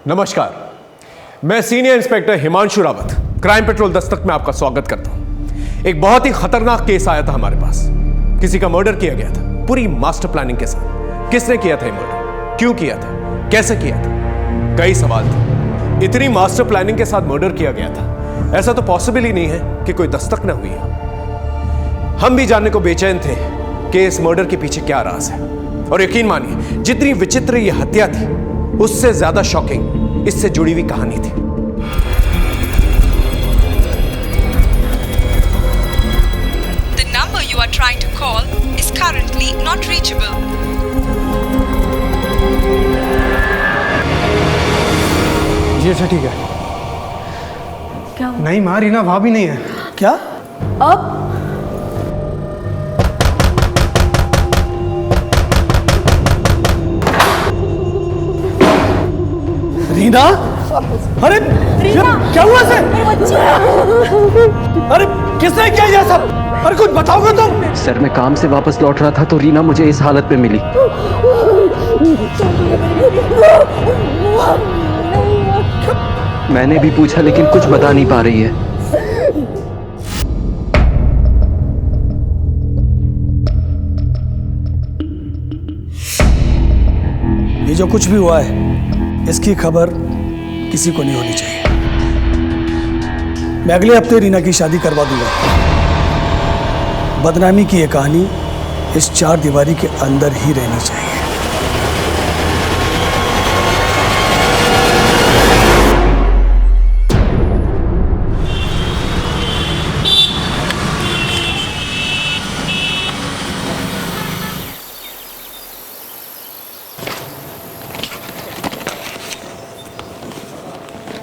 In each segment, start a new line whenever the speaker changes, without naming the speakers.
नमस्कार, मैं senior inspector Himanshu Rawat crime petrol Dastak में आपका स्वागत करता हूं। एक बहुत ही खतरनाक केस आया था हमारे पास। किसी का मर्डर किया गया था पूरी मास्टर प्लानिंग के साथ। किसने किया था ये मर्डर, क्यों किया था, कैसे किया था, कई सवाल थे। इतनी मास्टर प्लानिंग के साथ मर्डर किया गया था, ऐसा तो पॉसिबल ही नहीं है कि कोई दस्तक ना हुई हो। हम भी जानने को बेचैन थे कि इस मर्डर के पीछे क्या राज है। और यकीन मानिए, जितनी विचित्र यह हत्या थी उससे ज्यादा शॉकिंग इससे जुड़ी हुई कहानी थी।
The number you are trying to call is currently not reachable.
जी अच्छा ठीक है।
क्या हुआ?
नहीं माँ, रीना वहां भी नहीं है।
क्या? अब
रीना? अरे
रीना!
क्या हुआ से?
बच्ची!
अरे किसने किया ये सब? अरे कुछ बताओगे तुम?
सर मैं काम से वापस लौट रहा था तो रीना मुझे इस हालत में मिली। मैंने भी पूछा लेकिन कुछ बता नहीं पा रही है।
ये जो कुछ भी हुआ है इसकी खबर किसी को नहीं होनी चाहिए। मैं अगले हफ्ते रीना की शादी करवा दूंगा। बदनामी की ये कहानी इस चार दीवारी के अंदर ही रहनी चाहिए।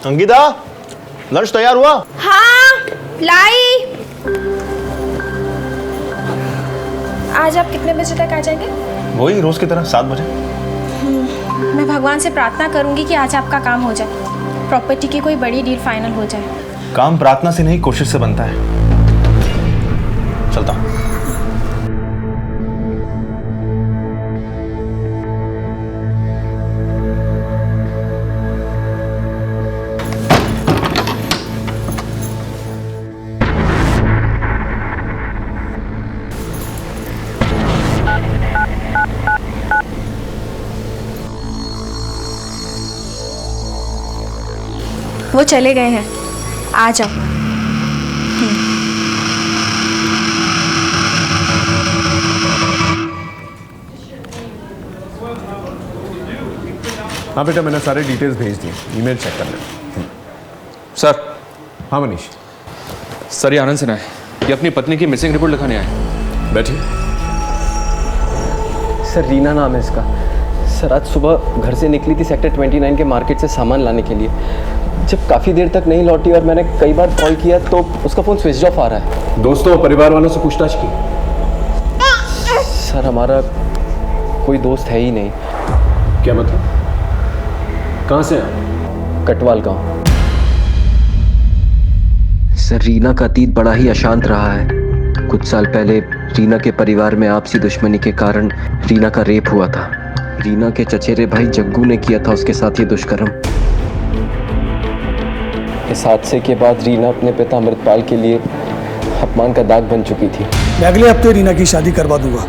अंकिता, लंच तैयार हुआ?
हाँ, लाई। आज आप कितने बजे तक आ जाएंगे?
वही रोज की तरह 7 बजे।
मैं भगवान से प्रार्थना करूंगी कि आज आपका काम हो जाए, प्रॉपर्टी की कोई बड़ी डील फाइनल हो जाए।
काम प्रार्थना से नहीं, कोशिश से बनता है। चलता हूं।
वो चले गए हैं, आ जाओ।
हाँ बेटा, मैंने सारे डिटेल्स भेज दिए, ईमेल चेक कर लेना।
सर।
हाँ मनीष।
सर ये आनंद सिन्हा है, ये अपनी पत्नी की मिसिंग रिपोर्ट लिखाने आए।
बैठिए।
सर रीना नाम है इसका। सर आज सुबह घर से निकली थी सेक्टर 29 के मार्केट से सामान लाने के लिए। जब काफ़ी देर तक नहीं लौटी और मैंने कई बार कॉल किया तो उसका फ़ोन स्विच ऑफ आ रहा है।
दोस्तों और परिवार वालों से पूछताछ की?
सर हमारा कोई दोस्त है ही नहीं।
क्या मतलब? कहाँ से हैं?
कटवाल गांव। सर रीना का अतीत बड़ा ही अशांत रहा है। कुछ साल पहले रीना के परिवार में आपसी दुश्मनी के कारण रीना का रेप हुआ था। रीना के चचेरे भाई जग्गू ने किया था उसके साथ ये दुष्कर्म। इस हादसे के बाद रीना अपने पिता अमृतपाल के लिए अपमान का दाग बन चुकी थी।
मैं अगले हफ्ते रीना की शादी करवा दूंगा।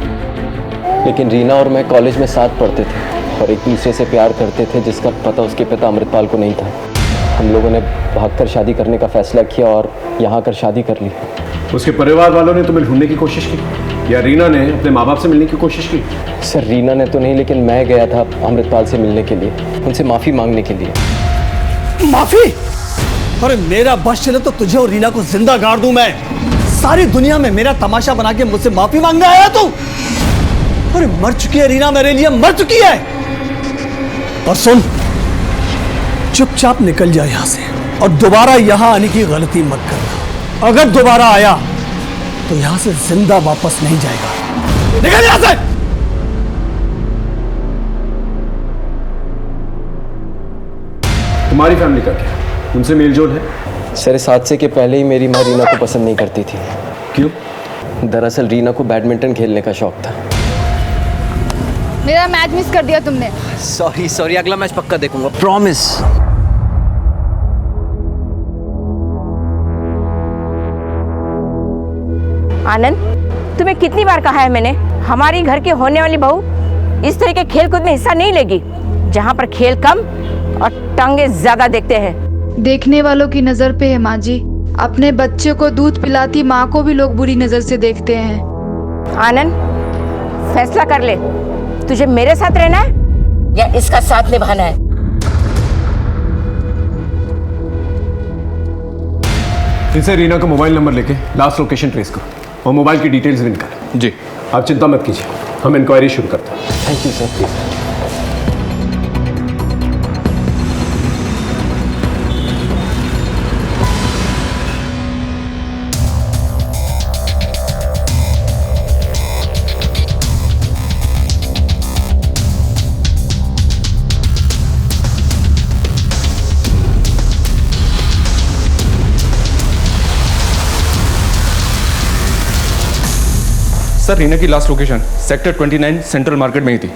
लेकिन रीना और मैं कॉलेज में साथ पढ़ते थे और एक दूसरे से प्यार करते थे, जिसका पता उसके पिता अमृतपाल को नहीं था। हम लोगों ने भागकर शादी करने का फैसला किया और यहाँ आकर शादी कर ली।
उसके परिवार वालों ने तुम्हें ढूंढने की कोशिश की या रीना ने अपने माँ बाप से मिलने की कोशिश की?
सर रीना ने तो नहीं, लेकिन मैं गया था अमृतपाल से मिलने के लिए, उनसे माफ़ी मांगने के लिए।
माफी? अरे मेरा बस चले तो तुझे और रीना को जिंदा गाड़ दूं मैं। सारी दुनिया में मेरा तमाशा बना के मुझसे माफी मांगने आया तू? अरे मर चुकी है रीना, मेरे लिए मर चुकी है। और सुन, चुपचाप निकल जा यहां से और दोबारा यहां आने की गलती मत करना। अगर दोबारा आया तो यहां से जिंदा वापस नहीं जाएगा। निकल यहां से।
तुम्हारी फैमिली का क्या, उनसे मेलजोल है?
सर इस हादसे के पहले ही मेरी माँ रीना को पसंद नहीं करती थी।
क्यों?
दरअसल रीना को बैडमिंटन खेलने का शौक था।
मेरा मैच मिस कर दिया तुमने।
सॉरी अगला मैच पक्का देखूंगा, प्रॉमिस।
आनंद, तुम्हें कितनी बार कहा है मैंने, हमारी घर की होने वाली बहू इस तरह के खेल कूद में हिस्सा नहीं लेगी, जहाँ पर खेल कम और टांगे ज्यादा देखते हैं।
देखने वालों की नजर पे है माँ जी, अपने बच्चे को दूध पिलाती माँ को भी लोग बुरी नजर से देखते हैं।
आनंद, फैसला कर ले, तुझे मेरे साथ रहना है या इसका साथ निभाना है।
इनसे रीना का मोबाइल नंबर लेके लास्ट लोकेशन ट्रेस करो और मोबाइल की डिटेल्स भी निकालो।
जी।
आप चिंता मत कीजिए, हम इंक्वायरी शुरू करते हैं।
Thank you sir, please.
Sir, Reena की last location sector 29 central market में ही थी।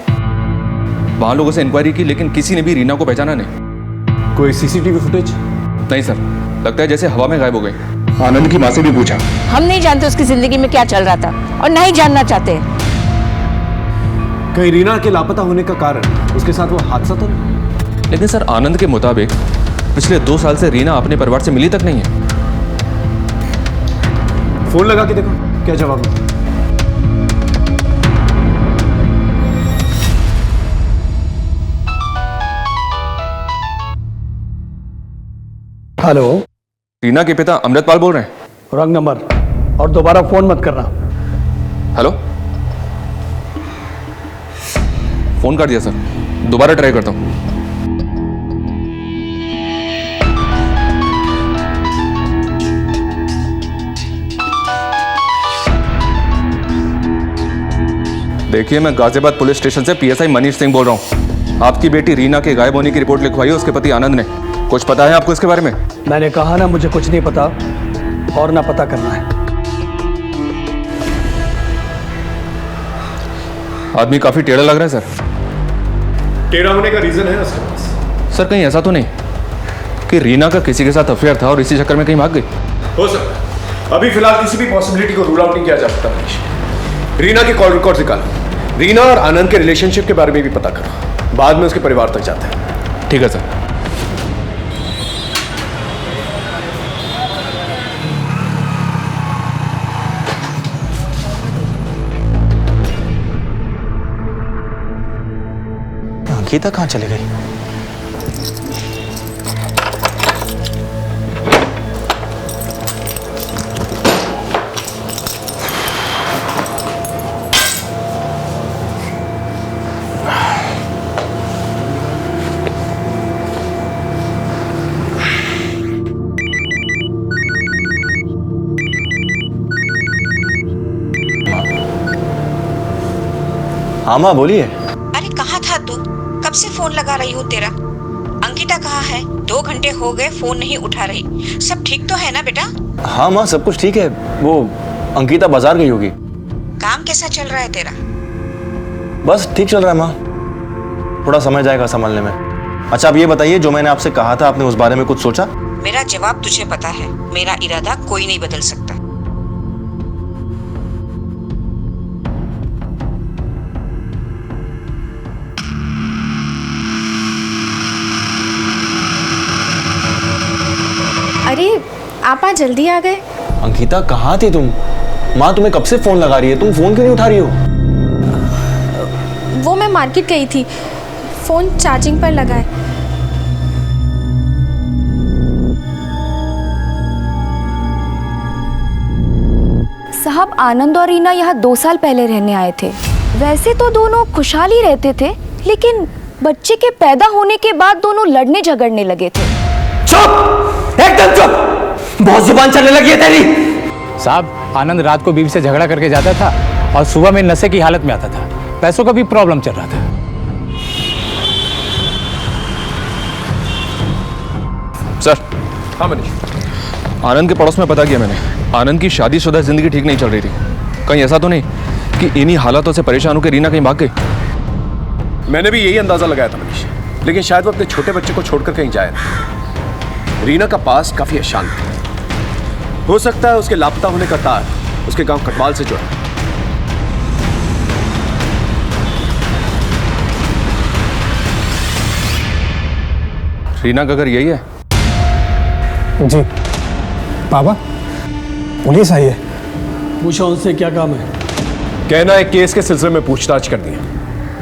वहाँ लोगों से इंक्वायरी की लेकिन किसी ने भी रीना को पहचाना नहीं।
कोई सीसीटीवी फुटेज?
नहीं सर, लगता है जैसे हवा में गायब हो गई। आनंद की माँ से भी पूछा,
हम नहीं जानते उसकी जिंदगी में क्या चल रहा था और नहीं जानना चाहते।
कहीं रीना के लापता होने का कारण उसके साथ वो हादसा तो नहीं?
लेकिन सर, आनंद के मुताबिक पिछले 2 साल से रीना अपने परिवार से मिली तक नहीं है।
फोन लगा के देखो क्या जवाब है।
हेलो,
रीना के पिता अमृतपाल बोल रहे हैं।
रॉन्ग नंबर, और दोबारा फोन मत करना।
हेलो, फोन कर दिया सर, दोबारा ट्राई करता हूँ। देखिए, मैं गाजियाबाद पुलिस स्टेशन से पीएसआई मनीष सिंह बोल रहा हूँ। आपकी बेटी रीना के गायब होने की रिपोर्ट लिखवाई है उसके पति आनंद ने। कुछ पता है आपको इसके बारे में?
मैंने कहा ना, मुझे कुछ नहीं पता और ना पता करना है।
आदमी काफी टेढ़ा लग रहा है सर।
टेढ़ा होने का रीजन है उसके पास?
सर, कहीं ऐसा तो नहीं कि रीना का किसी के साथ अफेयर था और इसी चक्कर में कहीं भाग गई?
हो सकता है, अभी फिलहाल किसी भी पॉसिबिलिटी को रूल आउट नहीं किया जा सकता मनीष। रीना के कॉल रिकॉर्ड निकालो, रीना और आनंद के रिलेशनशिप के बारे में भी पता करो, बाद में उसके परिवार तक जाते हैं।
ठीक है सर।
गीता कहाँ चली गई? हाँ माँ, बोलिए।
अरे कहाँ था तू? कब से फोन लगा रही हूँ तेरा। अंकिता कहाँ है? 2 घंटे हो गए, फोन नहीं उठा रही। सब ठीक तो है ना बेटा?
हाँ माँ, सब कुछ ठीक है। वो अंकिता बाजार गई होगी।
काम कैसा चल रहा है तेरा?
बस ठीक चल रहा है माँ, थोड़ा समय जाएगा संभालने में। अच्छा, आप ये बताइए, जो मैंने आपसे कहा था, आपने उस बारे में कुछ सोचा?
मेरा जवाब तुझे पता है, मेरा इरादा कोई नहीं बदल सकता।
अरे आप आज जल्दी आ गए।
अंकिता, कहाँ थी तुम? माँ तुम्हें कब से फोन लगा रही है, तुम फोन क्यों नहीं उठा रही हो?
वो मैं मार्केट गई थी, फोन चार्जिंग पर लगा है।
साहब, आनंद और रीना यहाँ 2 साल पहले रहने आए थे। वैसे तो दोनों खुशहाल ही रहते थे, लेकिन बच्चे के पैदा होने के बाद दोनों लड़ने झगड़ने लगे थे।
चुप, एकदम चुप, बहुत जुबान चलने लगी है तेरी।
साहब, आनंद रात को बीवी से झगड़ा करके जाता था और सुबह में नशे की हालत में आता था। पैसों का भी प्रॉब्लम चल रहा था।
सर। हाँ मनीष, आनंद के पड़ोस में पता किया मैंने। आनंद की शादीशुदा जिंदगी ठीक नहीं चल रही थी। कहीं ऐसा तो नहीं कि इन्हीं हालातों से परेशान होकर रीना कहीं भाग गई?
मैंने भी यही अंदाजा लगाया था मनीष, लेकिन शायद वो अपने छोटे बच्चे को छोड़कर कहीं जाए ना। रीना का पास काफी अशांत है। हो सकता है उसके लापता होने का तार उसके गांव कटवाल से जुड़ा।
रीना का घर यही है?
जी पापा, पुलिस आई है। पूछो उनसे क्या काम है।
कहना है केस के सिलसिले में पूछताछ कर दी।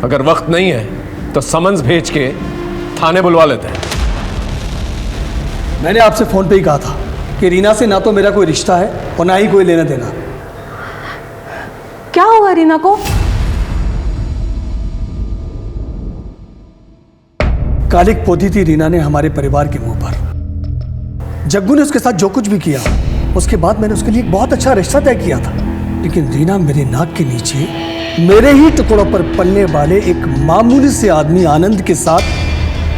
अगर वक्त नहीं है तो समन्स भेज के थाने बुलवा लेते हैं।
मैंने आपसे फोन पे ही कहा था कि रीना से ना तो मेरा कोई रिश्ता है और ना ही कोई लेना देना।
क्या हुआ रीना को?
कालिक पोती थी रीना ने हमारे परिवार के मुंह पर। जग्गू ने उसके साथ जो कुछ भी किया, उसके बाद मैंने उसके लिए एक बहुत अच्छा रिश्ता तय किया था। लेकिन रीना मेरे नाक के नीचे मेरे ही टुकड़ों पर पलने वाले एक मामूली से आदमी आनंद के साथ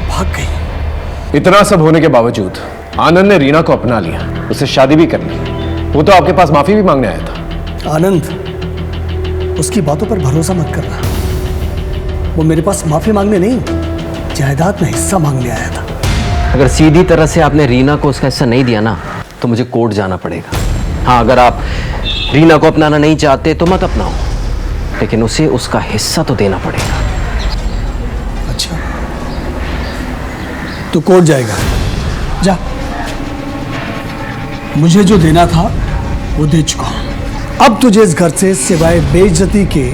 भाग गई।
इतना सब होने के बावजूद आनंद ने रीना को अपना लिया, उससे शादी भी कर ली। वो तो आपके पास माफी भी मांगने आया था।
आनंद, उसकी बातों पर भरोसा मत करना। वो मेरे पास माफी मांगने नहीं, जायदाद में हिस्सा मांगने आया था।
अगर सीधी तरह से आपने रीना को उसका हिस्सा नहीं दिया ना, तो मुझे कोर्ट जाना पड़ेगा। हाँ, अगर आप रीना को अपनाना नहीं चाहते तो मत अपनाओ, लेकिन उसे उसका हिस्सा तो देना पड़ेगा।
अच्छा, तो कोर्ट जाएगा? जा, मुझे जो देना था वो दे चुका हूं। अब तुझे इस घर से सिवाय बेइज्जती के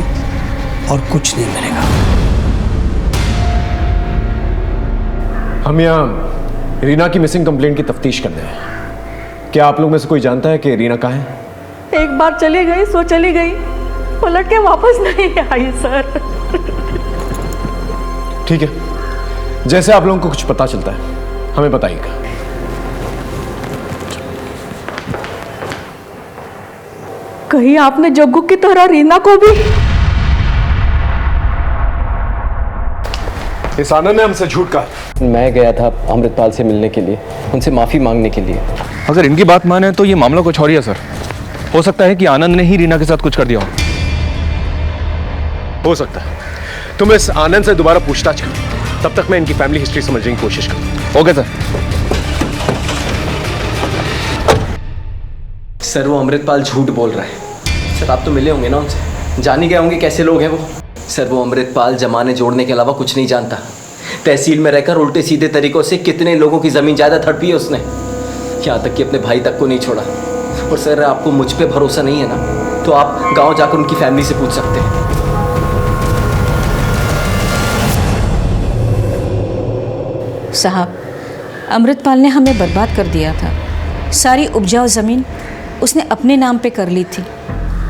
और कुछ नहीं मिलेगा।
हम यहाँ रीना की मिसिंग कंप्लेंट की तफ्तीश कर रहे हैं। क्या आप लोग में से कोई जानता है कि रीना कहाँ है?
एक बार चली गई सो चली गई, पलट के वापस नहीं आई सर।
ठीक है, जैसे आप लोगों को कुछ पता चलता है हमें बताइएगा।
कहीं आपने जग्गू की तरह रीना को भी?
इस आनंद ने हमसे झूठ कहा।
मैं गया था अमृतपाल से मिलने के लिए, उनसे माफी मांगने के लिए।
अगर इनकी बात माने तो ये मामला कुछ और ही है सर। हो सकता है कि आनंद ने ही रीना के साथ कुछ कर दिया
हो सकता है। तुम इस आनंद से दोबारा पूछताछ करो, तब तक मैं इनकी फैमिली हिस्ट्री समझने की कोशिश करूँ।
Okay sir.
सर, वो अमृतपाल झूठ बोल रहा है। सर, आप तो मिले होंगे ना उनसे, जान ही गए होंगे कैसे लोग हैं वो। सर, वो अमृतपाल जमाने जोड़ने के अलावा कुछ नहीं जानता। तहसील में रहकर उल्टे सीधे तरीकों से कितने लोगों की ज़मीन जायदाद हड़पी है उसने, यहाँ तक कि अपने भाई तक को नहीं छोड़ा। और सर, आपको मुझ पे भरोसा नहीं है ना, तो आप गांव जाकर उनकी फैमिली से पूछ सकते हैं।
साहब, अमृतपाल ने हमें बर्बाद कर दिया था। सारी उपजाऊ ज़मीन उसने अपने नाम पे कर ली थी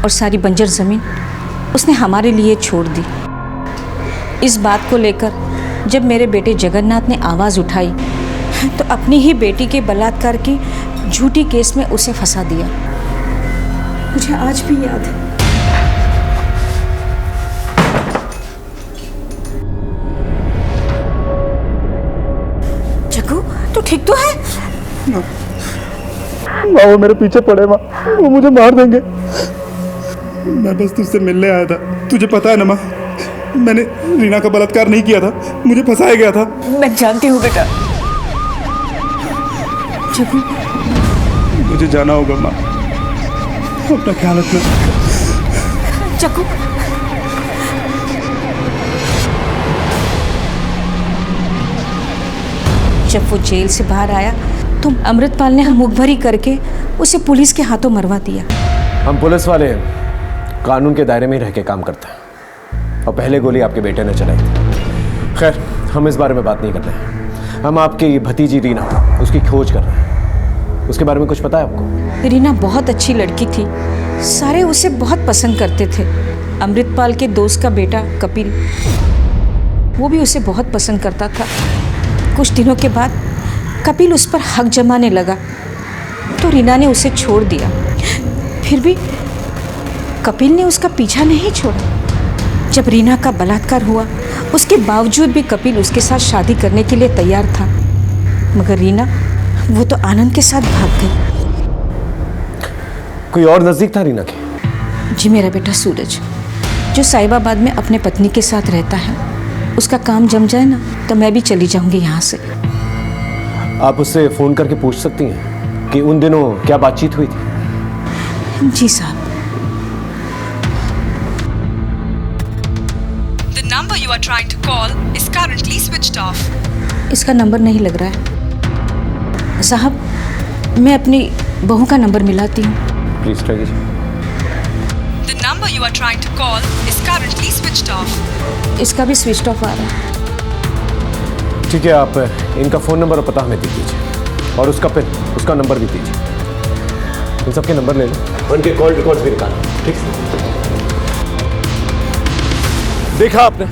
और सारी बंजर ज़मीन उसने हमारे लिए छोड़ दी। इस बात को लेकर जब मेरे बेटे जगन्नाथ ने आवाज़ उठाई तो अपनी ही बेटी के बलात्कार की झूठी केस में उसे फंसा दिया। मुझे आज भी याद है। जग्गू, तू ठीक तो है?
माँ, वो मेरे पीछे पड़े माँ, वो मुझे मार देंगे। मैं बस तुझसे मिलने आया था। तुझे पता है ना माँ, मैंने रीना का बलात्कार नहीं किया था, मुझे फंसाया गया था।
मैं जानती हूँ बेटा। जग्गू,
मुझे जाना होगा माँ, अपना ख्याल रखना।
जग्गू, जब वो जेल से बाहर आया तो अमृतपाल ने मुख भरी करके उसे पुलिस के हाथों मरवा दिया।
हम पुलिस वाले कानून के दायरे में ही रह के काम करते हैं, और पहले गोली आपके बेटे ने चलाई थी। खैर, हम इस बारे में बात नहीं कर रहे। हम आपकी भतीजी रीना, उसकी खोज कर रहे हैं। उसके बारे में कुछ पता है आपको?
रीना बहुत अच्छी लड़की थी, सारे उसे बहुत पसंद करते थे। अमृतपाल के दोस्त का बेटा कपिल, वो भी उसे बहुत पसंद करता था। कुछ दिनों के बाद कपिल उस पर हक जमाने लगा तो रीना ने उसे छोड़ दिया। फिर भी कपिल ने उसका पीछा नहीं छोड़ा। जब रीना का बलात्कार हुआ, उसके बावजूद भी कपिल उसके साथ शादी करने के लिए तैयार था, मगर रीना वो तो आनंद के साथ भाग गई।
कोई और नजदीक था रीना के?
जी, मेरा बेटा सूरज, जो साहिबाबाद में अपने पत्नी के साथ रहता है। उसका काम जम जाए ना तो मैं भी चली जाऊंगी यहाँ से।
आप उससे फोन करके पूछ सकती हैं कि उन दिनों क्या बातचीत हुई थी।
जी साहब।
The number you are trying to call is currently switched off.
इसका नंबर नहीं लग रहा है। साहब, मैं अपनी बहू का नंबर मिलाती हूँ।
प्लीज़ ट्राई कीजिए।
The number you are trying to call is currently switched off.
इसका भी स्विच ऑफ आ रहा है।
ठीक है, आप इनका फ़ोन नंबर और पता हमें दे दीजिए और उसका पिन, उसका नंबर भी दीजिए। इन सबके नंबर ले लो, उनके कॉल रिकॉर्ड्स भी निकालो। ठीक है। देखा आपने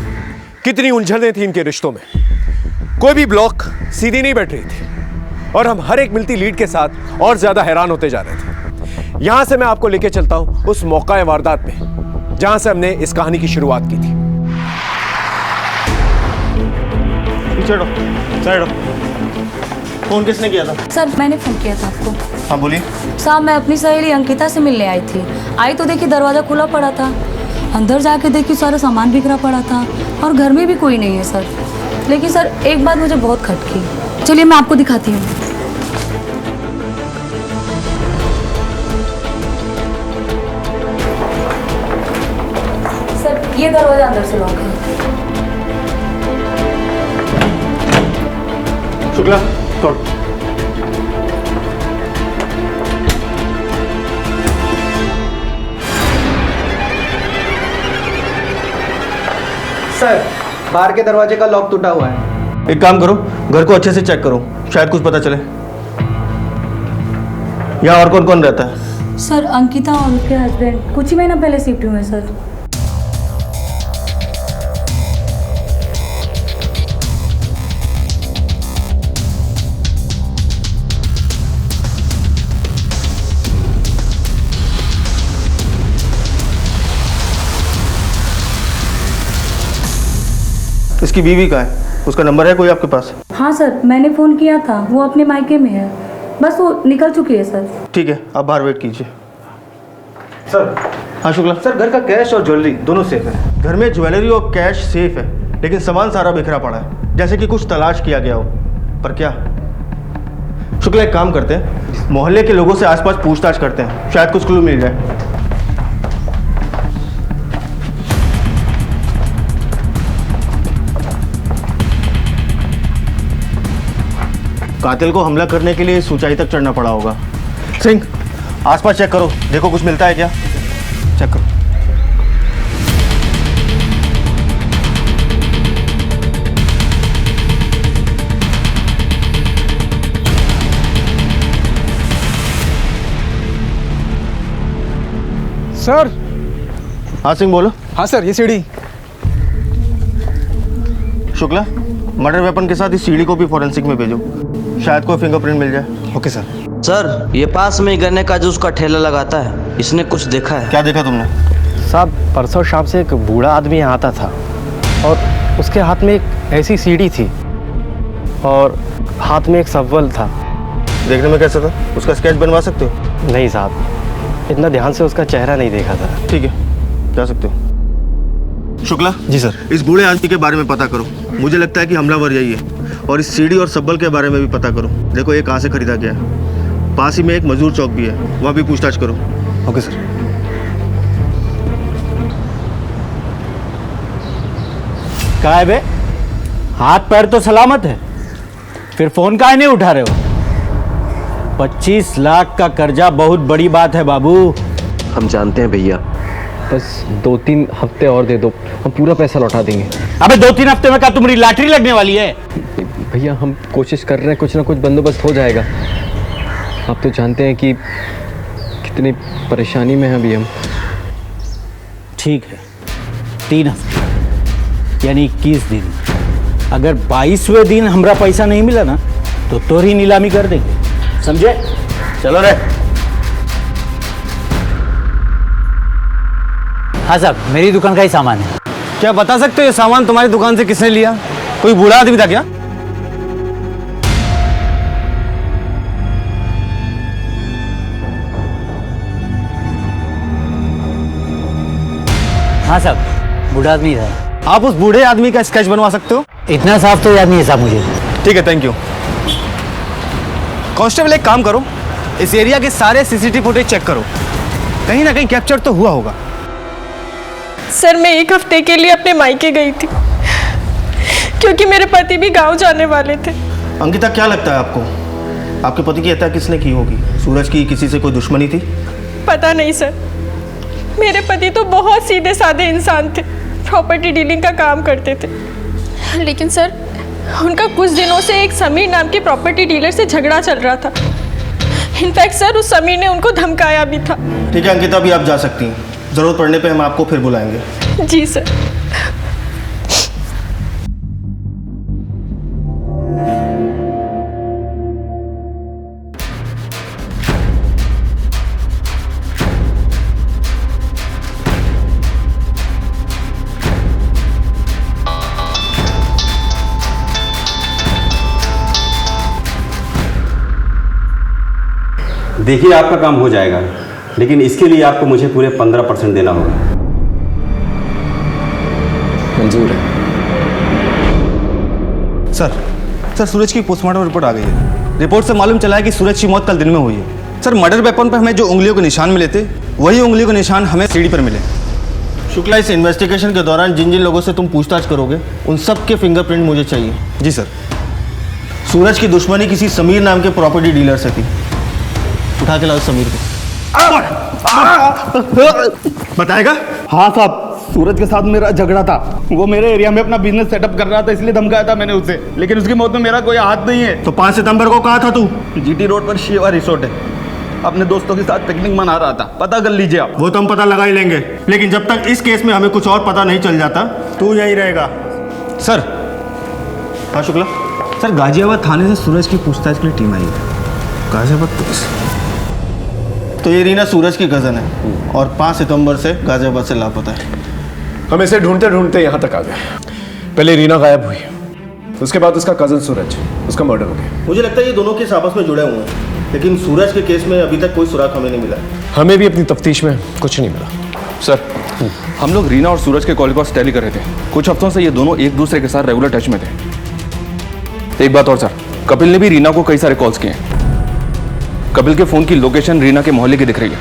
कितनी उलझनें थी इनके रिश्तों में। कोई भी ब्लॉक सीधी नहीं बैठ रही थी और हम हर एक मिलती लीड के साथ और ज्यादा हैरान होते जा रहे थे। यहां से मैं आपको लेके चलता हूं उस मौका वारदात पे जहां से हमने इस कहानी की शुरुआत की थी।
फोन किसने किया था?
सर, मैंने फोन किया था आपको।
हाँ बोलिए।
साहब, मैं अपनी सहेली अंकिता से मिलने आई थी। आई तो देखी दरवाज़ा खुला पड़ा था, अंदर जाके देखी सारा सामान बिखरा पड़ा था और घर में भी कोई नहीं है सर। लेकिन सर, एक बात मुझे बहुत खटकी। चलिए मैं आपको दिखाती हूँ। सर, ये दरवाज़ा अंदर से लॉक है।
शुक्ला, तोड़।
सर, बाहर के दरवाजे का लॉक टूटा हुआ है।
एक काम करो, घर को अच्छे से चेक करो, शायद कुछ पता चले। यहाँ और कौन कौन रहता है?
सर, अंकिता और उसके हस्बैंड कुछ ही महीना पहले शिफ्ट हुए हैं सर।
इसकी बीवी का है, उसका नंबर है कोई आपके पास?
हाँ सर, मैंने फ़ोन किया था, वो अपने मायके में है, बस वो निकल चुकी है सर।
ठीक है, आप बाहर वेट कीजिए। सर। हाँ शुक्ला।
सर, घर का कैश और ज्वेलरी दोनों सेफ है।
घर में ज्वेलरी और कैश सेफ है, लेकिन सामान सारा बिखरा पड़ा है, जैसे कि कुछ तलाश किया गया हो। पर क्या? शुक्ला, एक काम करते हैं, मोहल्ले के लोगों से आसपास पूछताछ करते हैं, शायद कुछ क्लू मिल जाए। कातिल को हमला करने के लिए इस ऊंचाई तक चढ़ना पड़ा होगा। सिंह, आसपास चेक करो, देखो कुछ मिलता है क्या। चेक करो।
सर।
हाँ सिंह, बोलो।
हाँ सर, ये सीढ़ी।
शुक्ला, मर्डर वेपन के साथ इस सीढ़ी को भी फॉरेंसिक में भेजो, शायद कोई फिंगरप्रिंट मिल जाए।
Okay sir.
सर, ये पास में गन्ने का जूस का ठेला लगाता है, इसने कुछ देखा है?
क्या देखा तुमने?
साहब, परसों शाम से एक बूढ़ा आदमी यहाँ आता था और उसके हाथ में एक ऐसी सीढ़ी थी और हाथ में एक सब्वल था।
देखने में कैसा था? उसका स्केच बनवा सकते हो?
नहीं साहब, इतना ध्यान से उसका चेहरा नहीं देखा था।
ठीक है, जा सकते हो। शुक्ला।
जी सर।
इस बूढ़े आदमी के बारे में पता करो, मुझे लगता है कि हमलावर यही है। और इस सीढ़ी और सब्बल के बारे में भी पता करो, देखो ये कहाँ से खरीदा गया है। पास ही में एक मजदूर चौक भी है, वहाँ भी पूछताछ करो।
Okay sir.
क्या है बे? हाथ पैर तो सलामत है, फिर फोन काहे नहीं उठा रहे हो? 25 लाख का कर्जा बहुत बड़ी बात है बाबू।
हम जानते हैं भैया, बस 2-3 हफ्ते और दे दो, हम पूरा पैसा लौटा देंगे।
अबे 2-3 हफ्ते में क्या तुम्हारी लॉटरी लगने वाली है?
भैया हम कोशिश कर रहे हैं, कुछ ना कुछ बंदोबस्त हो जाएगा। आप तो जानते हैं कि कितनी परेशानी में हैं अभी हम।
ठीक है, 3 हफ्ते यानी 21 दिन। अगर 22वें दिन हमारा पैसा नहीं मिला ना तो तोरी नीलामी कर देंगे, समझे? चलो रे।
हाँ साहब, मेरी दुकान का ही सामान है।
क्या बता सकते हो ये सामान तुम्हारी दुकान से किसने लिया? कोई बूढ़ा आदमी था क्या?
हाँ साहब, बूढ़ा आदमी था।
आप उस बूढ़े आदमी का स्केच बनवा सकते हो?
इतना साफ तो याद नहीं है साहब मुझे।
ठीक है, थैंक यू। कांस्टेबल, एक काम करो, इस एरिया के सारे सीसीटीवी फुटेज चेक करो, कहीं ना कहीं कैप्चर तो हुआ होगा।
सर मैं एक हफ्ते के लिए अपने मायके गई थी क्योंकि मेरे पति भी गांव जाने वाले थे।
अंकिता, क्या लगता है आपको, आपके पति की हत्या किसने की होगी? सूरज की किसी से कोई दुश्मनी थी?
पता नहीं सर, मेरे पति तो बहुत सीधे साधे इंसान थे, प्रॉपर्टी डीलिंग का काम करते थे। लेकिन सर उनका कुछ दिनों से एक समीर नाम के प्रॉपर्टी डीलर से झगड़ा चल रहा था। इनफैक्ट सर उस समीर ने उनको धमकाया भी था।
ठीक है अंकिता, अभी आप जा सकती हैं, ज़रूरत पड़ने पे हम आपको फिर बुलाएंगे।
जी सर।
देखिए आपका काम हो जाएगा, लेकिन इसके लिए आपको मुझे पूरे 15% देना होगा।
मंजूर है
सर सूरज की पोस्टमार्टम रिपोर्ट आ गई है। रिपोर्ट से मालूम चला है कि सूरज की मौत कल दिन में हुई है। सर मर्डर वेपन पर हमें जो उंगलियों के निशान मिले थे, वही उंगलियों के निशान हमें सीढ़ी पर मिले। शुक्ला, इस इन्वेस्टिगेशन के दौरान जिन जिन लोगों से तुम पूछताछ करोगे उन सब के फिंगरप्रिंट मुझे चाहिए। जी सर। सूरज की दुश्मनी किसी समीर नाम के प्रॉपर्टी डीलर से थी। उठा के लाओ समीर को। बताएगा?
हाँ साहब, सूरज के साथ मेरा झगड़ा था। वो मेरे एरिया में अपना बिजनेस सेटअप कर रहा था, इसलिए धमकाया था मैंने उसे, लेकिन उसकी मौत में मेरा कोई हाथ नहीं है।
तो 5 सितंबर को कहा था तू?
जीटी रोड पर शिवा रिसोर्ट है, अपने दोस्तों के साथ पिकनिक मना रहा था। पता कर लीजिए आप।
वो तो हम पता लगा ही लेंगे, लेकिन जब तक इस केस में हमें कुछ और पता नहीं चल जाता तू यहीं रहेगा। सर। हाँ शुक्ला। सर गाजियाबाद थाने से सूरज की पूछताछ के लिए टीम आई है। गाजियाबाद पुलिस? तो ये रीना सूरज की कज़न है और 5 सितंबर से गाजियाबाद से लापता है।
हम इसे ढूंढते ढूंढते यहाँ तक आ गए। पहले रीना गायब हुई, उसके बाद उसका कज़न सूरज, उसका मर्डर हो गया।
मुझे लगता है ये दोनों केस आपस में जुड़े हुए हैं, लेकिन सूरज के केस में अभी तक कोई सुराग हमें नहीं मिला।
हमें भी अपनी तफ्तीश में कुछ नहीं मिला।
सर हम लोग रीना और सूरज के कॉल पर टैली कर रहे थे। कुछ हफ्तों से ये दोनों एक दूसरे के साथ रेगुलर टच में थे। एक बात और सर, कपिल ने भी रीना को कई सारे कॉल्स किए हैं। कपिल के फ़ोन की लोकेशन रीना के मोहल्ले की दिख रही है।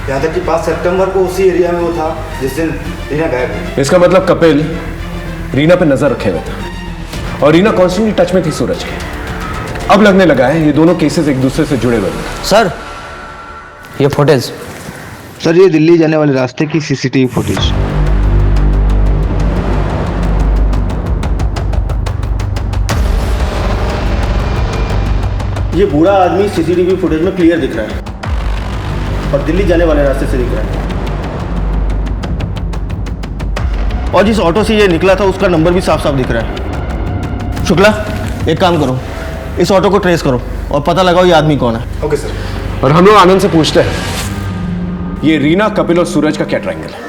यहाँ तक कि 5 सितंबर को उसी एरिया में वो था जिस दिन रीना गायब हुई।
इसका मतलब कपिल रीना पे नजर रखे हुए था और रीना कॉन्स्टेंटली टच में थी सूरज के। अब लगने लगा है ये दोनों केसेस एक दूसरे से जुड़े हुए हैं।
सर ये फुटेज।
सर ये दिल्ली जाने वाले रास्ते की सीसीटीवी फुटेज। ये बूढ़ा आदमी सीसीटीवी फुटेज में क्लियर दिख रहा है और दिल्ली जाने वाले रास्ते से दिख रहा है। और जिस ऑटो से ये निकला था उसका नंबर भी साफ साफ दिख रहा है। शुक्ला, एक काम करो, इस ऑटो को ट्रेस करो और पता लगाओ ये आदमी कौन है।
Okay sir. और हम लोग आनंद से पूछते हैं ये रीना, कपिल और सूरज का क्या ट्रायंगल है।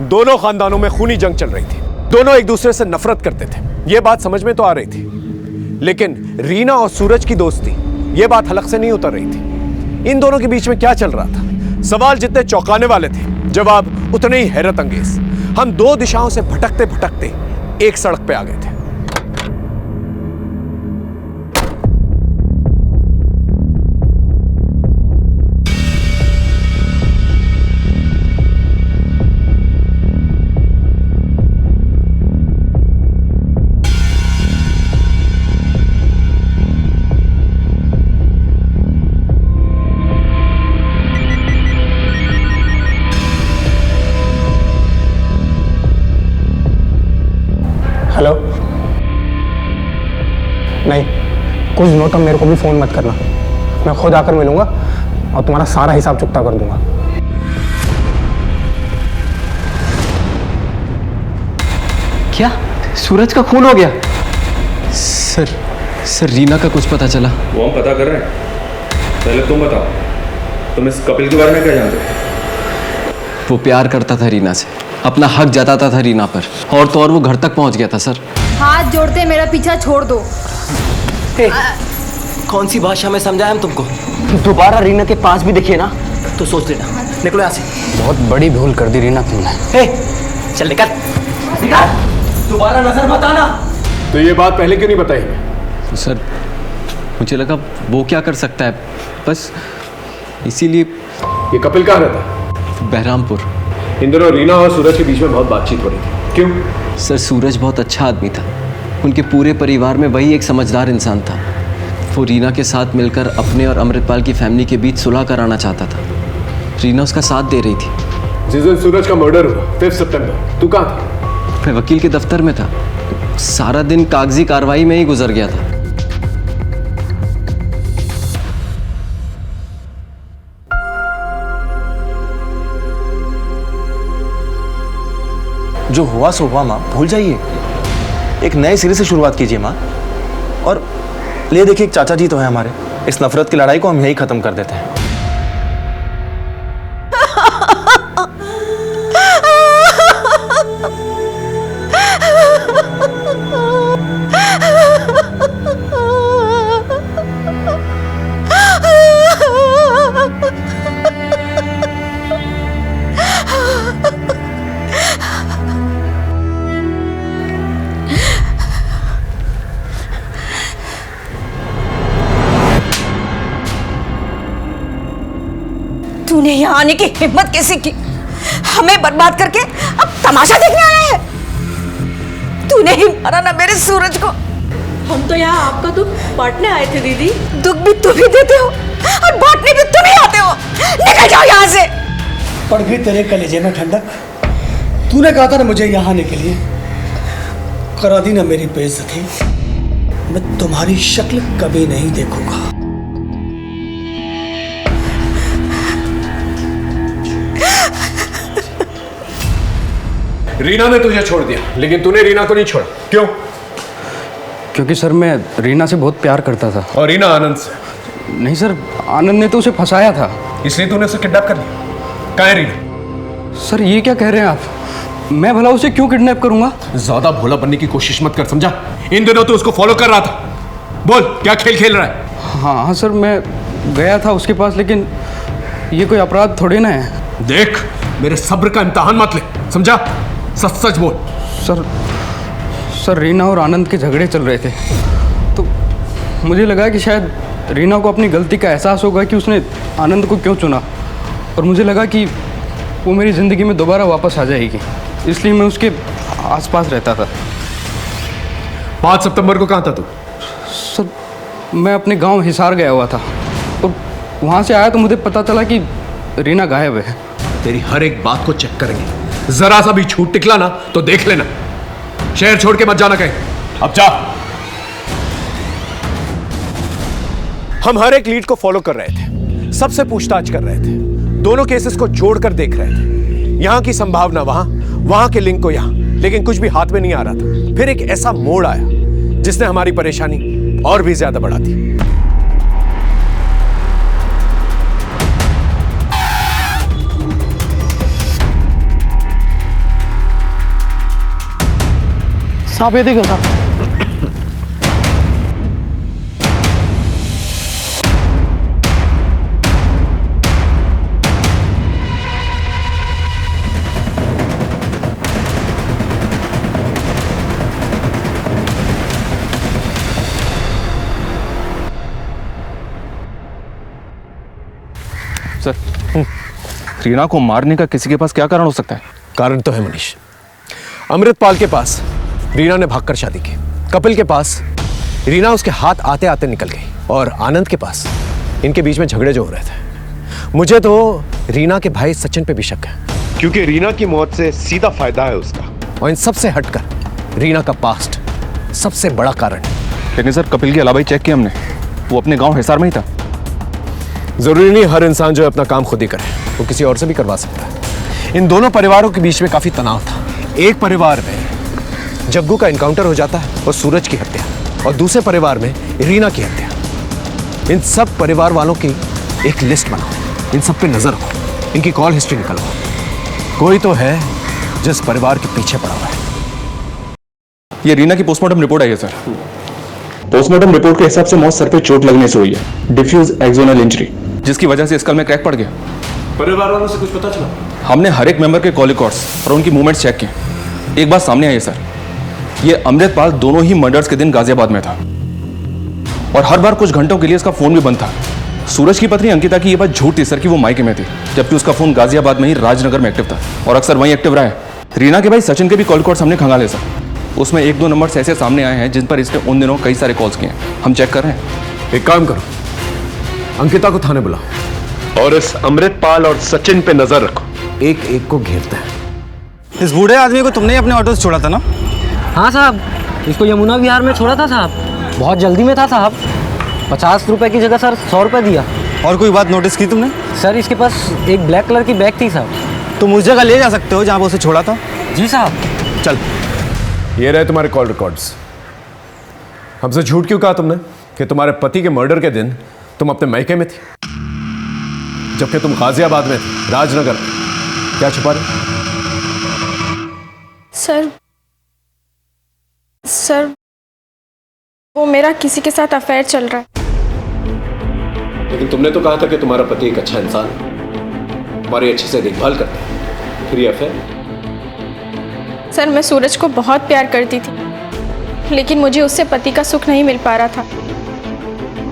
दोनों खानदानों में खूनी जंग चल रही थी, दोनों एक दूसरे से नफरत करते थे, ये बात समझ में तो आ रही थी, लेकिन रीना और सूरज की दोस्ती, ये बात हलक से नहीं उतर रही थी। इन दोनों के बीच में क्या चल रहा था? सवाल जितने चौंकाने वाले थे, जवाब उतने ही हैरत अंगेज। हम 2 दिशाओं से भटकते भटकते एक सड़क पे आ गए थे।
हेलो। नहीं, कुछ दिनों तक मेरे को भी फ़ोन मत करना। मैं खुद आकर मिलूंगा और तुम्हारा सारा हिसाब चुकता कर दूंगा।
क्या सूरज का खून हो गया? सर रीना का कुछ पता चला?
वो हम पता कर रहे हैं। पहले तुम बताओ, तुम इस कपिल के बारे में क्या जानते हो?
वो प्यार करता था रीना से, अपना हक जताता था रीना पर, और तो और वो घर तक पहुंच गया था सर।
हाथ जोड़ते मेरा पीछा छोड़ दो।
कौन सी भाषा में समझाया हम तुमको? दोबारा रीना के पास भी दिखे ना तो सोच लेना। निकलो यहाँ से।
बहुत बड़ी भूल कर दी रीना तुमने।
चल निकल, दोबारा नजर मत आना।
तो ये बात पहले क्यों नहीं बताई?
सर मुझे लगा वो क्या कर सकता है, बस इसीलिए।
ये कपिल कहाँ रहता है?
बहरामपुर।
इन दोनों रीना और सूरज के बीच में बहुत बातचीत हो रही थी। क्यों?
सर सूरज बहुत अच्छा आदमी था। उनके पूरे परिवार में वही एक समझदार इंसान था। वो रीना के साथ मिलकर अपने और अमृतपाल की फैमिली के बीच सुलह कराना चाहता था। रीना उसका साथ दे रही थी।
जिस दिन सूरज का मर्डर हुआ 5 सितंबर, तू कहाँ था?
मैं वकील के दफ्तर में था। सारा दिन कागजी कार्रवाई में ही गुजर गया था।
जो हुआ सो हुआ माँ, भूल जाइए। एक नए सिरे से शुरुआत कीजिए माँ। और ले देखिए, एक चाचा जी तो है हमारे, इस नफरत की लड़ाई को हम यही खत्म कर देते हैं।
तूने यहाँ आने की हिम्मत कैसे की? हमें बर्बाद करके अब तमाशा देखने आया है? तूने ही मारा ना मेरे सूरज को।
हम तो यहाँ आपका दुख बांटने आए थे दीदी।
दुख भी तुम ही देते हो और बांटने भी तुम ही आते हो। निकल जाओ यहाँ से।
पड़ गई तेरे कलेजे में ठंडक। तूने कहा था ना मुझे यहाँ आने के लिए, करा दी ना मेरी बेइज्जती। मैं तुम्हारी शक्ल कभी नहीं देखूंगा।
रीना ने तुझे छोड़ दिया, लेकिन तूने रीना को नहीं छोड़ा। क्यों?
क्योंकि सर मैं रीना से बहुत प्यार करता था।
और रीना आनंद से?
नहीं सर, आनंद ने तो उसे फंसाया था।
इसलिए तूने उसे किडनैप कर लिया। कहाँ है रीना?
सर ये क्या कह रहे हैं आप? मैं भला उसे क्यों किडनैप करूंगा?
ज्यादा भोला बनने की कोशिश मत कर, समझा? इन दिनों तो उसको फॉलो कर रहा था। बोल, क्या खेल खेल रहा है?
हाँ सर, मैं गया था उसके पास, लेकिन ये कोई अपराध थोड़ी ना है।
देख, मेरे सब्र का इम्तिहान मत ले, समझा? सच सच बोल।
सर रीना और आनंद के झगड़े चल रहे थे, तो मुझे लगा कि शायद रीना को अपनी गलती का एहसास होगा कि उसने आनंद को क्यों चुना, और मुझे लगा कि वो मेरी ज़िंदगी में दोबारा वापस आ जाएगी, इसलिए मैं उसके आसपास रहता था।
5 सितंबर को कहाँ था तू?
सर मैं अपने गांव हिसार गया हुआ था, और वहाँ से आया तो मुझे पता चला कि रीना गायब है।
तेरी हर एक बात को चेक करेंगे, जरा सा भी छूट टिकला ना तो देख लेना। शहर छोड़ के मत जाना कहीं। अब जा। हम हर एक लीड को फॉलो कर रहे थे, सबसे पूछताछ कर रहे थे, दोनों केसेस को जोड़कर देख रहे थे, यहां की संभावना वहां, वहां के लिंक को यहां, लेकिन कुछ भी हाथ में नहीं आ रहा था। फिर एक ऐसा मोड़ आया जिसने हमारी परेशानी और भी ज्यादा बढ़ा दी।
साहब ये देखो साहब।
सर, रीना को मारने का किसी के पास क्या कारण हो सकता है?
कारण तो है मनीष। अमृतपाल के पास रीना ने भागकर शादी की, कपिल के पास रीना उसके हाथ आते आते निकल गई, और आनंद के पास इनके बीच में झगड़े जो हो रहे थे। मुझे तो रीना के भाई सचिन पे भी शक है,
क्योंकि रीना की मौत से सीधा फायदा है उसका।
और इन सबसे हटकर रीना का पास्ट सबसे बड़ा कारण है।
लेकिन सर कपिल के अलावा ही चेक किया हमने, वो अपने गांव हिसार में ही था।
जरूरी नहीं हर इंसान जो अपना काम खुद ही करे, वो किसी और से भी करवा सकता है। इन दोनों परिवारों के बीच में काफी तनाव था। एक परिवार में जग्गू का इनकाउंटर हो जाता है और सूरज की हत्या, और दूसरे परिवार में रीना की हत्या। इन सब परिवार वालों की एक लिस्ट बनाओ, इन सब पे नजर रखो, इनकी कॉल हिस्ट्री निकलवाओ। कोई तो है जिस परिवार के पीछे पड़ा हुआ है।
ये रीना की पोस्टमार्टम रिपोर्ट आई है सर। पोस्टमार्टम रिपोर्ट के हिसाब से मौत सर पे चोट लगने से हुई है, डिफ्यूज एक्सोनल इंजरी, जिसकी वजह से स्कल में क्रैक पड़ गया।
परिवार वालों से कुछ पता चला?
हमने हर एक मेंबर के कॉल रिकॉर्ड्स और उनकी मूवमेंट्स चेक किए। एक बात सामने आई है सर, ये अमृतपाल दोनों ही मर्डर्स के दिन गाजियाबाद में था, और हर बार कुछ घंटों के लिए इसका फोन भी बंद था। सूरज की पत्नी अंकिता की ये बात झूठ थी सर कि वो मायके में थी, जबकि उसका फोन गाजियाबाद में ही राजनगर में एक्टिव था और अक्सर वहीं एक्टिव रहा है। रीना के भाई सचिन के भी कॉल रिकॉर्ड हमने खंगाले सर। उसमें 1-2 नंबर्स ऐसे सामने आए हैं जिन पर इसने उन दिनों कई सारे कॉल्स किए हैं। हम चेक कर रहे हैं।
एक काम करो, अंकिता को थाने बुलाओ
और इस अमृतपाल और सचिन पे नजर रखो।
एक एक को घेरते हैं।
इस बूढ़े आदमी को तुमने अपने ऑटो से छोड़ा था ना?
हाँ साहब, इसको यमुना विहार में छोड़ा था साहब। बहुत जल्दी में था साहब। 50 रुपए की जगह सर 100 रुपए दिया।
और कोई बात नोटिस की तुमने?
सर इसके पास एक ब्लैक कलर की बैग थी साहब।
तुम उस जगह ले जा सकते हो जहाँ पर उसे छोड़ा था?
जी साहब।
चल।
ये रहे तुम्हारे कॉल रिकॉर्ड्स। हमसे झूठ क्यों कहा तुमने कि तुम्हारे पति के मर्डर के दिन तुम अपने मायके में थी, जबकि तुम गाजियाबाद में थे, राजनगर में? क्या छुपा रहे?
सर वो मेरा किसी के साथ अफेयर चल रहा है।
लेकिन तुमने तो कहा था कि तुम्हारा पति एक अच्छा इंसान है, तुम्हारी अच्छे से देखभाल करता है, फिर ये अफेयर?
सर मैं सूरज को बहुत प्यार करती थी, लेकिन मुझे उससे पति का सुख नहीं मिल पा रहा था,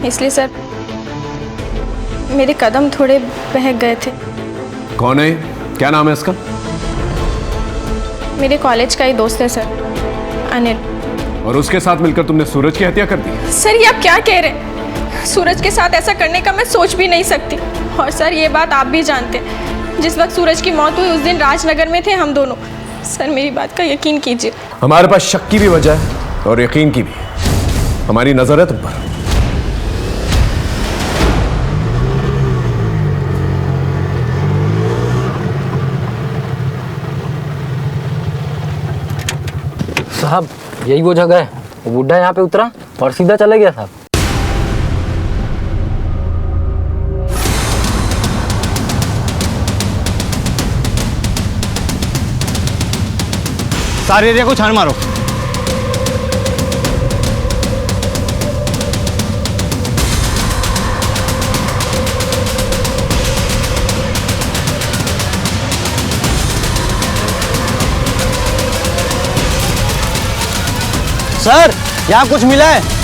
इसलिए सर मेरे कदम थोड़े बहक गए थे।
कौन है? क्या नाम है इसका?
मेरे कॉलेज का ही दोस्त है सर, अनिल।
और उसके साथ मिलकर तुमने सूरज की हत्या कर दी?
सर ये आप क्या कह रहे हैं? सूरज के साथ ऐसा करने का मैं सोच भी नहीं सकती। और सर ये बात आप भी जानते हैं, जिस वक्त सूरज की मौत हुई उस दिन राजनगर में थे हम दोनों। सर मेरी बात का यकीन कीजिए।
हमारे पास शक की भी वजह है और यकीन की भी। हमारी नजर है तुम पर।
साहब यही वो जगह है। वो बुढ़ा यहाँ पे उतरा और सीधा चला गया साहब।
सारे एरिया को छान मारो। सर यहाँ कुछ मिला है?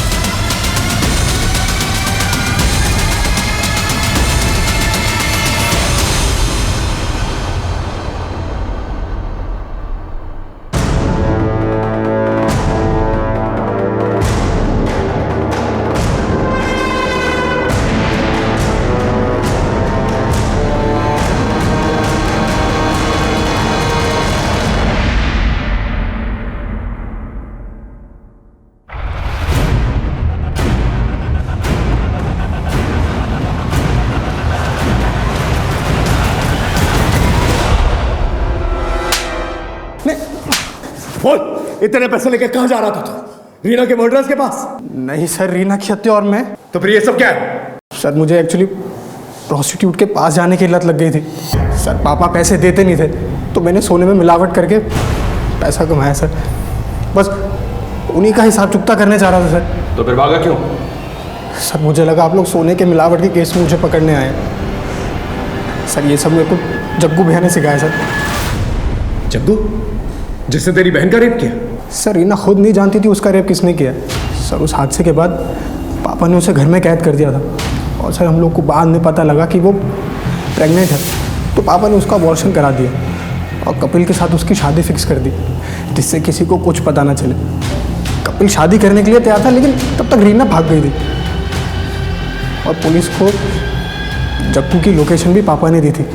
इतने पैसे लेके कहां जा रहा था तू? रीना के मर्डरर्स के पास?
नहीं सर, रीना की हत्या और मैं।
तो फिर ये सब क्या है?
सर मुझे एक्चुअली प्रोस्टिट्यूट के पास जाने की लत लग गई थी। सर पापा पैसे देते नहीं थे, तो मैंने सोने में मिलावट करके पैसा कमाया सर। बस उन्हीं का हिसाब चुकता करने जा रहा था सर।
तो फिर भागा क्यों?
सर मुझे लगा आप लोग सोने के मिलावट के केस में मुझे पकड़ने आए। सर ये सब मेरे को जग्गू भैया ने सिखाया सर।
जग्गू? जिसने तेरी बहन का रेप किया?
सर रीना खुद नहीं जानती थी उसका रेप किसने किया। सर उस हादसे के बाद पापा ने उसे घर में कैद कर दिया था, और सर हम लोग को बाद में पता लगा कि वो प्रेग्नेंट है, तो पापा ने उसका अबॉर्शन करा दिया और कपिल के साथ उसकी शादी फिक्स कर दी, जिससे किसी को कुछ पता ना चले। कपिल शादी करने के लिए तैयार था, लेकिन तब तक रीना भाग गई थी और पुलिस को जग्गू की लोकेशन भी पापा ने दी थी,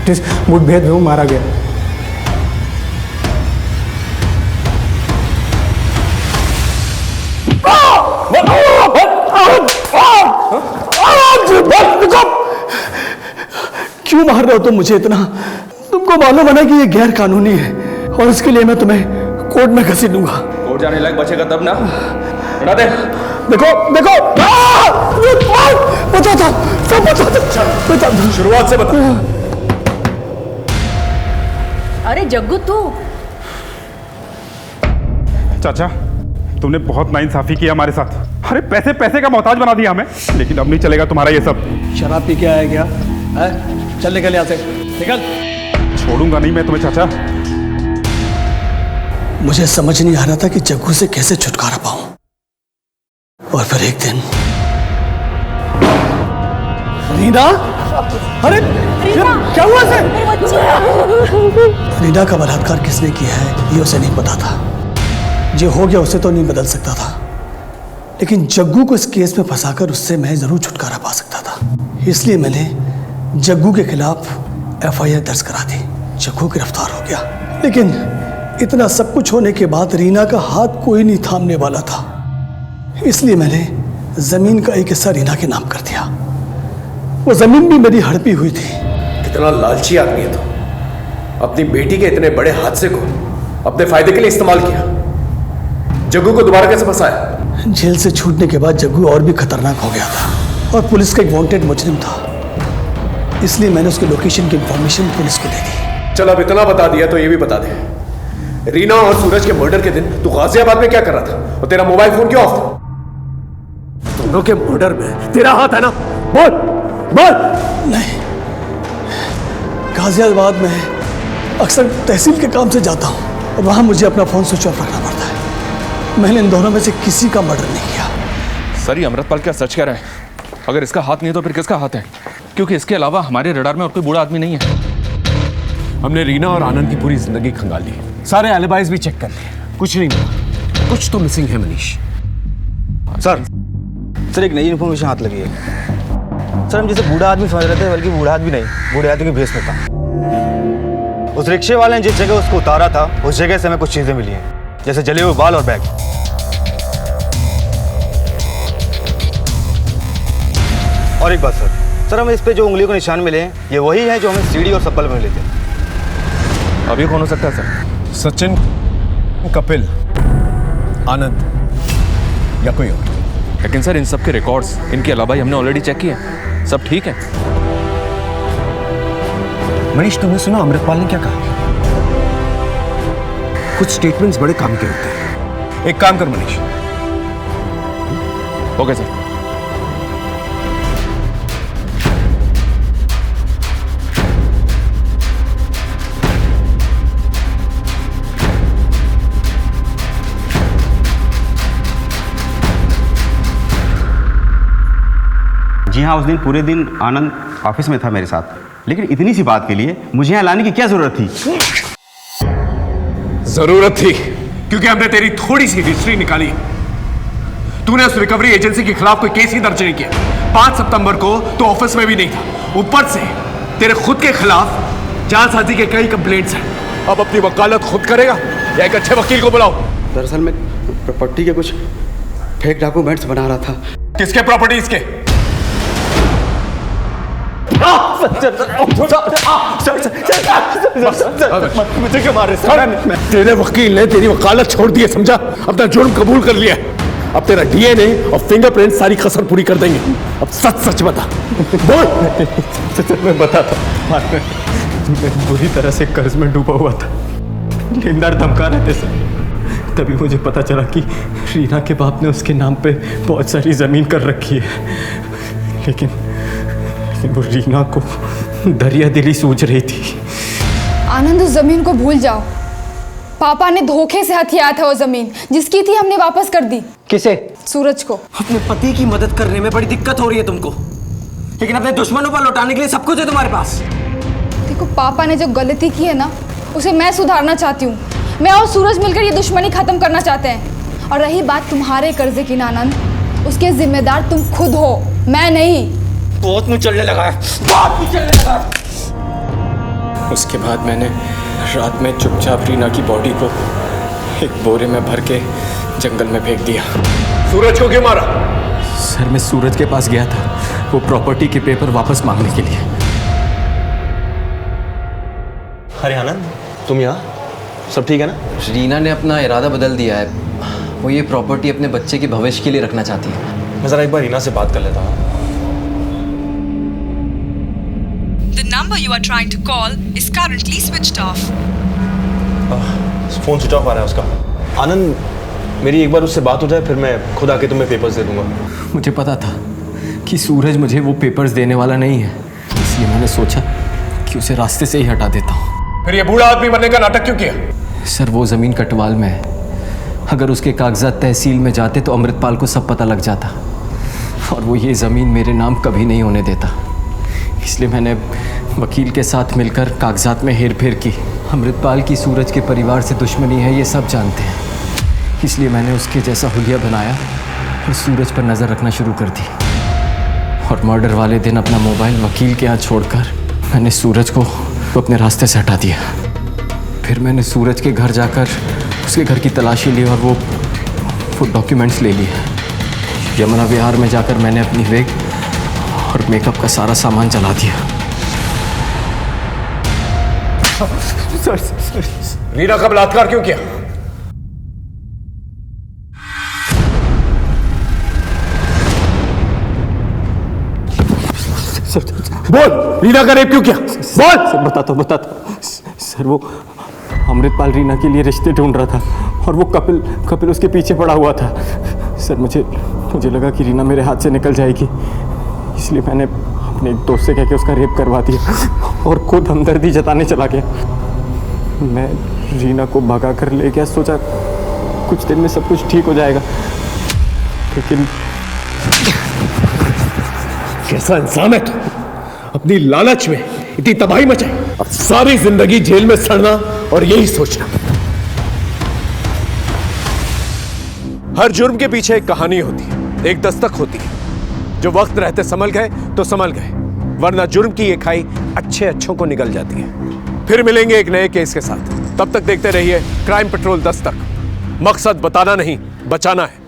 जिस मुठभेड़ में वो मारा गया। क्यों मार रहे हो तुम मुझे इतना? तुमको मालूम है ना कि ये गैर कानूनी है, और इसके लिए मैं तुम्हें कोर्ट में घसीटूंगा।
कोर्ट जाने लायक बचेगा तब ना। हटा दे।
देखो देखो, बता था, सब बता था।
शुरुआत से बता।
अरे जग्गू तू।
चाचा तुमने बहुत नाइंसाफी की हमारे साथ। अरे पैसे पैसे का मोहताज बना दिया हमें, लेकिन अब नहीं चलेगा तुम्हारा ये सब।
शराब पी के आया क्या है? चल निकल यहाँ से, निकल।
छोड़ूंगा नहीं मैं तुम्हें चाचा।
मुझे समझ नहीं आ रहा था कि जग्गू से कैसे छुटकारा पाऊं, और फिर एक दिन रीना, अरे क्या हुआ से? रीना का बलात्कार किसने किया है ये उसे नहीं पता था। जो हो गया उसे तो नहीं बदल सकता था, लेकिन जग्गू को इस केस में फंसाकर उससे मैं जरूर छुटकारा पा सकता था। इसलिए मैंने जग्गू के खिलाफ FIR दर्ज करा दी। जग्गू गिरफ्तार हो गया, लेकिन इतना सब कुछ होने के बाद रीना का हाथ कोई नहीं थामने वाला था। इसलिए मैंने जमीन का एक हिस्सा रीना के नाम कर दिया। वो जमीन भी मेरी हड़पी हुई थी।
कितना लालची आदमी है तो अपनी बेटी के इतने बड़े हादसे को अपने फायदे के लिए इस्तेमाल किया। जग्गू को दोबारा कैसे फंसाया?
जेल से छूटने के बाद जग्गू और भी खतरनाक हो गया था और पुलिस का एक वांटेड मुजरिम था। इसलिए मैंने उसके लोकेशन की इंफॉर्मेशन पुलिस को दे दी।
चल अब इतना बता दिया तो ये भी बता दे, रीना और सूरज के मर्डर के दिन तू गाजियाबाद में क्या कर रहा था और तेरा मोबाइल फोन क्यों ऑफ था? दोनों के मर्डर में तेरा हाथ है ना? बोल बोल।
नहीं, गाजियाबाद में अक्सर तहसील के काम से जाता हूँ और वहाँ मुझे अपना फ़ोन स्विच ऑफ रखना पड़ता है। मैंने इन दोनों में से किसी का मर्डर नहीं किया।
सर ये अमृतपाल क्या सच कह रहा है? अगर इसका हाथ नहीं है तो फिर किसका हाथ है? क्योंकि इसके अलावा हमारे रडार में और कोई बूढ़ा आदमी नहीं है।
हमने रीना और आनंद की पूरी जिंदगी खंगाल ली, सारे एलिबाइज भी चेक कर लिए, कुछ नहीं मिला। कुछ तो मिसिंग है मनीष।
सर एक नई इन्फॉर्मेशन हाथ लगी है। सर हम जैसे बूढ़ा आदमी समझ रहे थे, बल्कि बूढ़ा आदमी नहीं, बूढ़े आदमी के भेष में था। उस रिक्शे वाले ने जिस जगह उसको उतारा था उस जगह से हमें कुछ चीजें मिली हैं, जैसे जले हुए बाल और बैग। और एक बात सर हमें इस पे जो उंगलियों के निशान मिले हैं ये वही हैं जो हमें सीढ़ी और सब्बल में मिले थे।
अब ये कौन हो सकता है सर?
सचिन, कपिल, आनंद या कोई और?
लेकिन सर इन सब के रिकॉर्ड्स, इनके अलावा हमने ऑलरेडी चेक किए, सब ठीक है।
मनीष तुमने सुना अमृतपाल ने क्या कहा? कुछ स्टेटमेंट्स बड़े काम के होते हैं। एक काम कर मनीष।
Okay sir.
जी हाँ, उस दिन पूरे दिन आनंद ऑफिस में था मेरे साथ, लेकिन इतनी सी बात के लिए मुझे यहाँ लाने की क्या जरूरत थी?
जरूरत थी क्योंकि हमने तेरी थोड़ी सी हिस्ट्री निकाली। तूने उस रिकवरी एजेंसी के खिलाफ कोई केस ही दर्ज नहीं किया। 5 सितंबर को तो ऑफिस में भी नहीं था। ऊपर से तेरे खुद के खिलाफ जालसाजी के कई कंप्लेंट्स हैं। अब अपनी वकालत खुद करेगा या एक अच्छे वकील को बुलाओ?
दरअसल मैं प्रॉपर्टी के कुछ फेक डॉक्यूमेंट्स बना रहा था।
किसके प्रॉपर्टीज के?
मुझे क्यों मार रहे सर?
तेरे वकील ने तेरी वकालत छोड़ दी है, समझा? अपना जुर्म कबूल कर लिया। अब तेरा DNA और फिंगरप्रिंट सारी कसर पूरी कर देंगे। अब सच सच बता। बोल।
मैं बताता हूँ, मैं बुरी तरह से कर्ज में डूबा हुआ था। लेनदार धमका रहे थे सर। तभी मुझे पता चला कि रीना के बाप ने उसके नाम पे बहुत सारी जमीन कर रखी है, लेकिन वो रीना को दरिया दिली सूझ रही थी।
आनंद उस जमीन को भूल जाओ। पापा ने धोखे से हथियाया था वो जमीन, जिसकी थी हमने वापस कर दी।
किसे?
सूरज को।
अपने पति की मदद करने में बड़ी दिक्कत हो रही है तुमको, लेकिन अपने दुश्मनों पर लौटाने के लिए सब कुछ है तुम्हारे पास।
देखो पापा ने जो गलती की है ना, उसे मैं सुधारना चाहती हूँ। मैं और सूरज मिलकर ये दुश्मनी खत्म करना चाहते हैं। और रही बात तुम्हारे कर्जे की आनंद, उसके जिम्मेदार तुम खुद हो, मैं नहीं।
बहुत मुंह चलने लगा है, बहुत मुंह चलने लगा है।
उसके बाद मैंने रात में चुपचाप रीना की बॉडी को एक बोरे में भर के जंगल में फेंक दिया।
सूरज को क्यों मारा?
सर मैं सूरज के पास गया था वो प्रॉपर्टी के पेपर वापस मांगने के लिए।
अरे आनंद, तुम यहाँ? सब ठीक है ना?
रीना ने अपना इरादा बदल दिया है। वो ये प्रॉपर्टी अपने बच्चे के भविष्य के लिए रखना चाहती है।
मैं ज़रा एक बार रीना से बात कर लेता हूँ।
The number you are trying to call is currently switched off.
Phone switch off आ रहा है उसका। आनंद, मेरी एक बार उससे बात हो जाए फिर मैं खुद आके तुम्हें पेपर्स दे दूंगा।
मुझे पता था कि सूरज मुझे वो पेपर्स देने वाला नहीं है, इसलिए मैंने सोचा कि उसे रास्ते से ही हटा देता हूँ।
फिर ये बूढ़ा आदमी बनने का नाटक क्यों किया?
सर वो ज़मीन कटवाल में है। अगर उसके कागजात तहसील में जाते तो अमृतपाल को सब पता लग जाता और वो ये ज़मीन मेरे नाम कभी नहीं होने देता।
इसलिए मैंने वकील के साथ मिलकर कागजात में हेर फेर की। अमृतपाल की सूरज के परिवार से दुश्मनी है, ये सब जानते हैं। इसलिए मैंने उसके जैसा हुलिया बनाया और सूरज पर नज़र रखना शुरू कर दी। और मर्डर वाले दिन अपना मोबाइल वकील के यहाँ छोड़कर मैंने सूरज को अपने रास्ते से हटा दिया। फिर मैंने सूरज के घर जाकर उसके घर की तलाशी ली और वो डॉक्यूमेंट्स ले लिए। यमुना विहार में जाकर मैंने अपनी वेग और मेकअप का सारा सामान जला दिया।
रीना का बलात्कार क्यों किया? बोल, रीना का रेप क्यों किया? बोल।
सर बताता सर, वो अमृतपाल रीना के लिए रिश्ते ढूंढ रहा था और वो कपिल उसके पीछे पड़ा हुआ था। सर मुझे लगा कि रीना मेरे हाथ से निकल जाएगी, इसलिए मैंने अपने एक दोस्त से कह के उसका रेप करवा दिया और खुद हमदर्दी जताने चला गया। मैं रीना को भगा कर ले गया, सोचा कुछ दिन में सब कुछ ठीक हो जाएगा, लेकिन
कैसा इंसान है तू? अपनी लालच में इतनी तबाही मचाई और सारी जिंदगी जेल में सड़ना और यही सोचना। हर जुर्म के पीछे एक कहानी होती है, एक दस्तक होती है। जो वक्त रहते संभल गए तो संभल गए, वरना जुर्म की ये खाई अच्छों को निकल जाती है। फिर मिलेंगे एक नए केस के साथ। तब तक देखते रहिए क्राइम पेट्रोल दस्तक। मकसद बताना नहीं, बचाना है।